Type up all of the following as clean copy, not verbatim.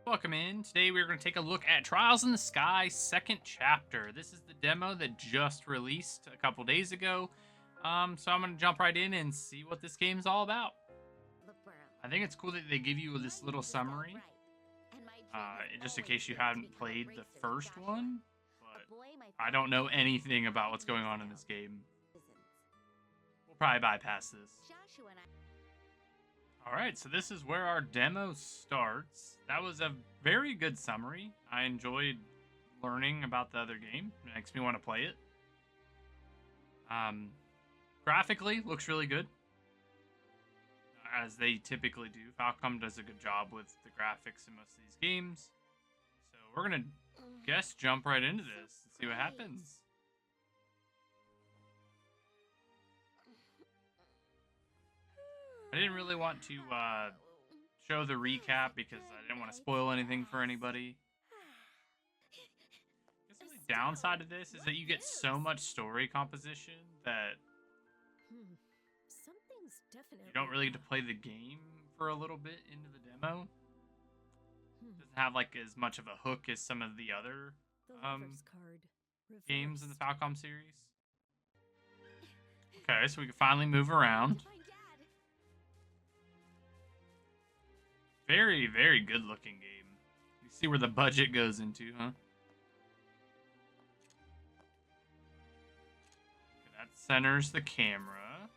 Welcome in. Today we're going to take a look at Trials in the Sky second chapter. This is the demo that just released a couple days ago. So I'm going to jump right in and see what this game is all about. I think it's cool that they give you this little summary, just in case you haven't played the first one. But I don't know anything about what's going on in this game. We'll probably bypass this. Alright, so this is where our demo starts. That was a very good summary. I enjoyed learning about the other game. It makes me want to play it. Graphically, looks really good. As they typically do. Falcom does a good job with the graphics in most of these games. So we're going to, jump right into this and see what happens. I didn't really want to show the recap because I didn't want to spoil anything for anybody. I guess the only downside of this is that you get so much story composition that you don't really get to play the game for a little bit into the demo. It doesn't have like as much of a hook as some of the other games in the Falcom series. Okay, so we can finally move around. Very, very good looking game. You see where the budget goes into, huh? Okay, that centers the camera.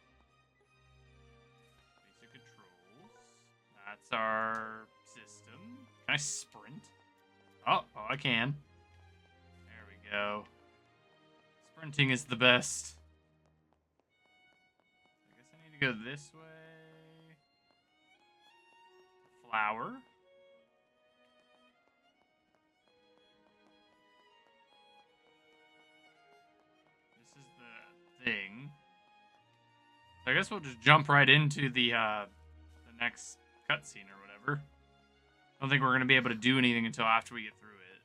Basic controls. That's our system. Can I sprint? Oh, I can. There we go. Sprinting is the best. I guess I need to go this way. Flower. This is the thing. So I guess we'll just jump right into the next cutscene or whatever. I don't think we're going to be able to do anything until after we get through it.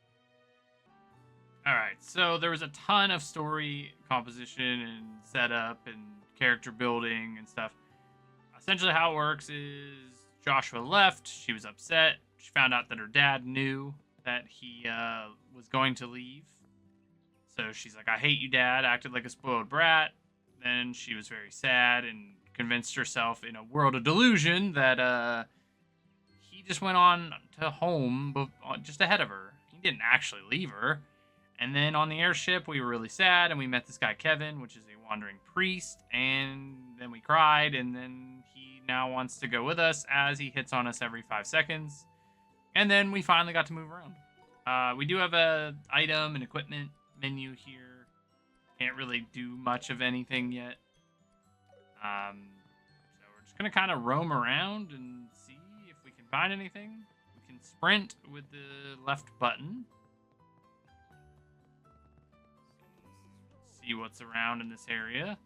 Alright, so there was a ton of story composition and setup and character building and stuff. Essentially how it works is Joshua left. She was upset. She found out that her dad knew that he was going to leave. So she's like, I hate you, Dad. Acted like a spoiled brat. Then she was very sad and convinced herself in a world of delusion that he just went on to home just ahead of her. He didn't actually leave her. And then on the airship, we were really sad, and we met this guy, Kevin, which is a wandering priest. And then we cried, and then he now wants to go with us as he hits on us every 5 seconds. And then we finally got to move around. We do have a item and equipment menu here. Can't really do much of anything yet. So we're just going to kind of roam around and see if we can find anything. We can sprint with the left button. See what's around in this area.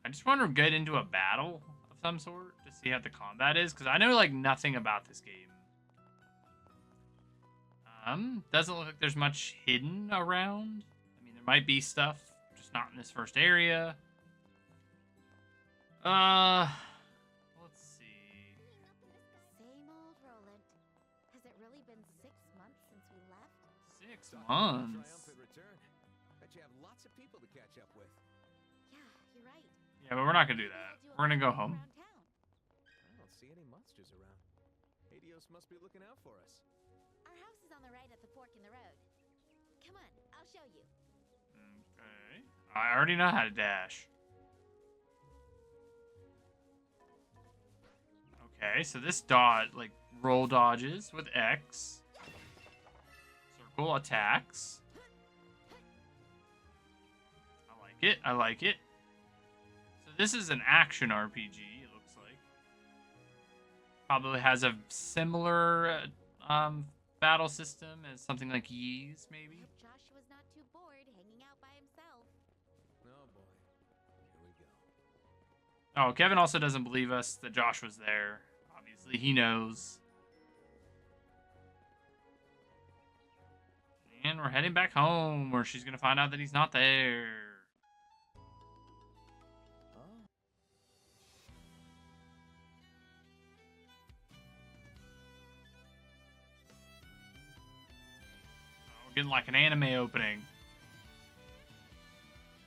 I just want to get into a battle of some sort to see how the combat is, because I know like nothing about this game. Doesn't look like there's much hidden around. I mean, there might be stuff, just not in this first area. Let's see. Same old Roland. Has it really been 6 months since we left? 6 months. Triumphant return. Bet you have lots of people to catch up with. Yeah, you're right. Yeah, but we're not gonna do that. We're gonna go home. I don't see any monsters around. Hades must be looking out for us. Our house is on the right at the fork in the road. Come on, I'll show you. Okay. I already know how to dash. Okay, so this like roll dodges with X. Circle attacks. I like it. I like it. So this is an action RPG, it looks like. Probably has a similar battle system as something like Ys, maybe. Hope Joshua's not too bored hanging out by himself. Oh boy. Here we go. Oh, Kevin also doesn't believe us that Josh was there. Obviously, he knows. And we're heading back home, where she's going to find out that he's not there. We're getting like an anime opening.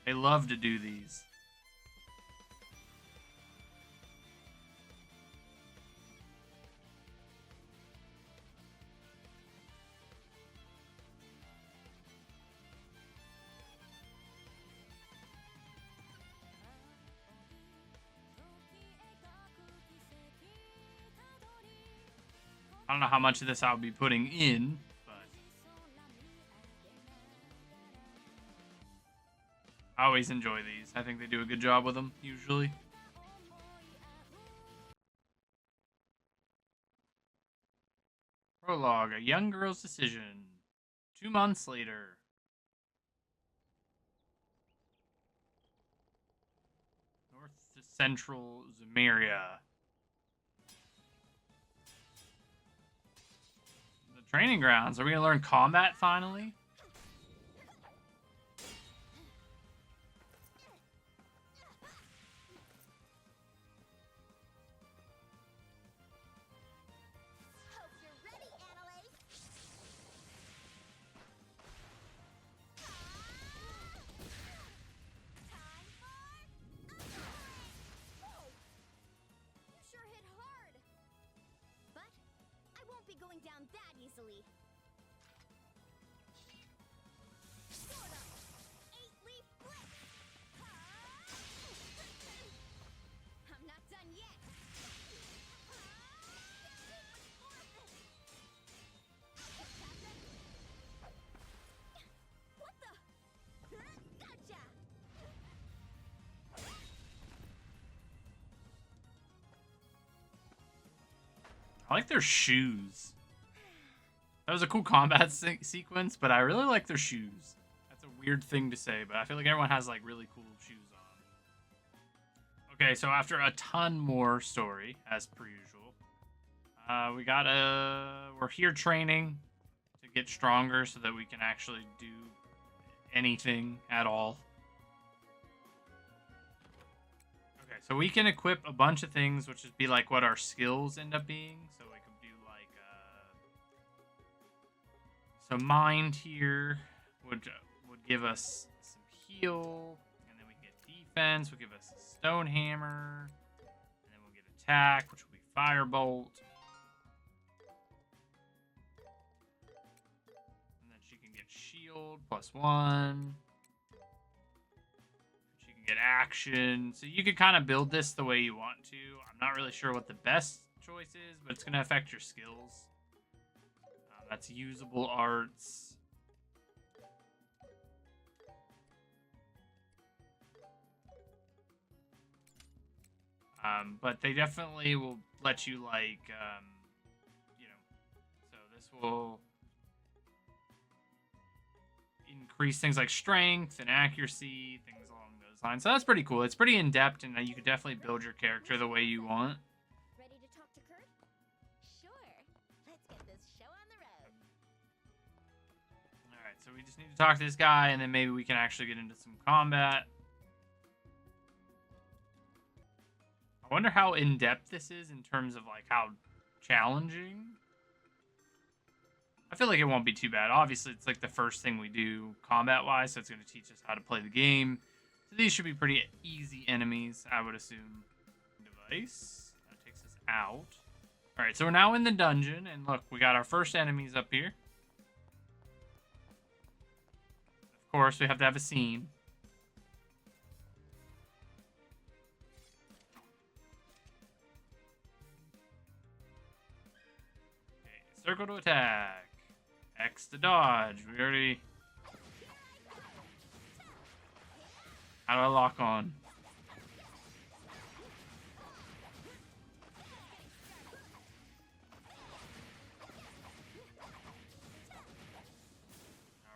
They love to do these. I don't know how much of this I'll be putting in, but I always enjoy these. I think they do a good job with them, usually. Prologue, a young girl's decision. 2 months later. North to central Zemeria. The training grounds. Are we going to learn combat finally? Hope you're ready, Annalise. Time for Whoa! You sure hit hard. But I won't be going down that easily. Sort of. 8-leaf blitz. I'm not done yet. What the? Gotcha! I like their shoes. That was a cool combat sequence, but I really like their shoes. That's a weird thing to say, but I feel like everyone has like really cool shoes on. Okay, so after a ton more story, as per usual, we're here training to get stronger so that we can actually do anything at all. Okay, so we can equip a bunch of things, which would be like what our skills end up being. So we could do like, so mind here would give us some heal, and then we get defense, will give us a stone hammer, and then we'll get attack, which will be firebolt. And then she can get shield +1. She can get action. So you could kind of build this the way you want to. I'm not really sure what the best choice is, but it's going to affect your skills. That's usable arts. But they definitely will let you, like, you know, so this will increase things like strength and accuracy, things along those lines. So that's pretty cool. It's pretty in-depth, and you could definitely build your character the way you want. Ready to talk to Kurt? Sure. Let's get this show on the road. Alright, so we just need to talk to this guy, and then maybe we can actually get into some combat. I wonder how in-depth this is in terms of, like, how challenging. I feel like it won't be too bad. Obviously, it's, like, the first thing we do combat-wise, so it's going to teach us how to play the game. So these should be pretty easy enemies, I would assume. Device. That takes us out. Alright, so we're now in the dungeon, and look, we got our first enemies up here. Of course, we have to have a scene. Okay, circle to attack. X to dodge. We already... How do I lock on?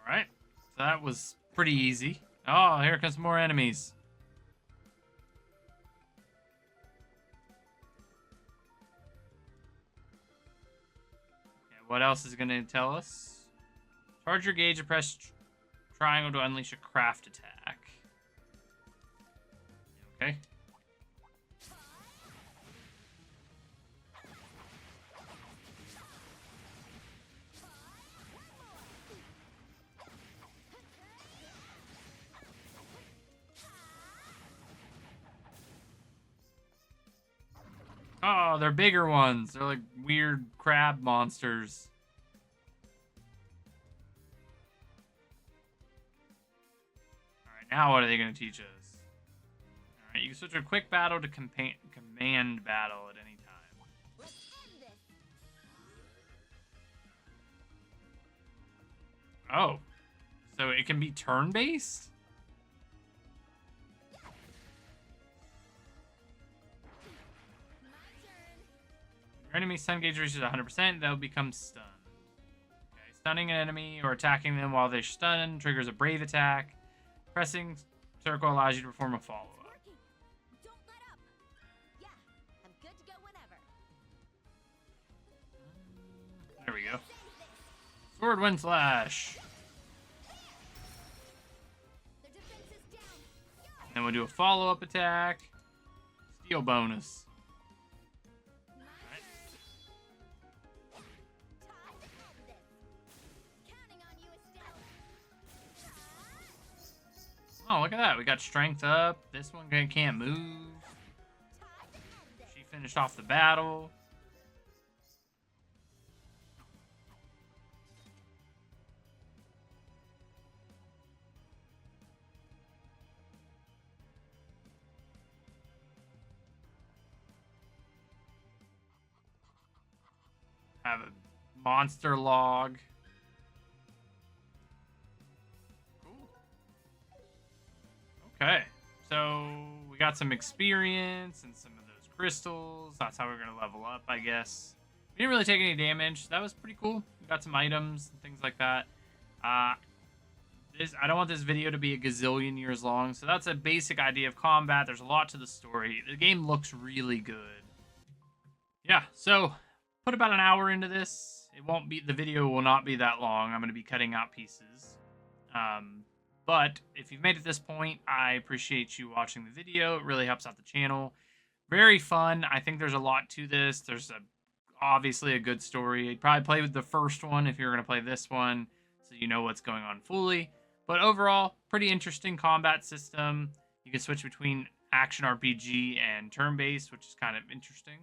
Alright. So that was pretty easy. Oh, here comes more enemies. Okay, what else is going to tell us? Charge your gauge and press triangle to unleash a craft attack. Okay. Oh, they're bigger ones. They're like weird crab monsters. Alright, now what are they going to teach us? Alright, you can switch from quick battle to command battle at any time. Let's end this. Oh. So it can be turn-based? My turn. Your enemy's stun gauge reaches 100%, they'll become stunned. Okay, stunning an enemy or attacking them while they're stunned triggers a brave attack. Pressing circle allows you to perform a It's follow-up. working. Don't let up. Yeah, I'm good to go whenever. There we go. Let's end this. Sword Wind Slash. Their defense is down. Go. Then we'll do a follow-up attack. Steel bonus. Time to end this. Counting on you, Estelle. Oh, look at that. We got strength up. This one can't move. Time to end this. She finished off the battle. Have a monster log. Cool. Okay, so we got some experience and some of those crystals. That's how we're gonna level up, I guess. We didn't really take any damage. That was pretty cool. We got some items and things like that. I don't want this video to be a gazillion years long, so that's a basic idea of combat. There's a lot to the story. The game looks really good. Yeah, so put about an hour into this. The video will not be that long. I'm going to be cutting out pieces. But if you've made it this point, I appreciate you watching the video. It really helps out the channel. Very fun. I think there's a lot to this. There's obviously a good story. I'd probably play with the first one if you're going to play this one, so you know what's going on fully. But overall, pretty interesting combat system. You can switch between action RPG and turn-based, which is kind of interesting.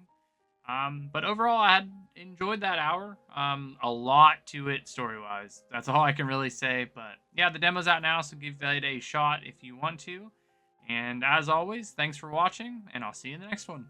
But overall, I had enjoyed that hour. A lot to it story-wise. That's all I can really say. But yeah, the demo's out now, so give it a shot if you want to. And as always, thanks for watching, and I'll see you in the next one.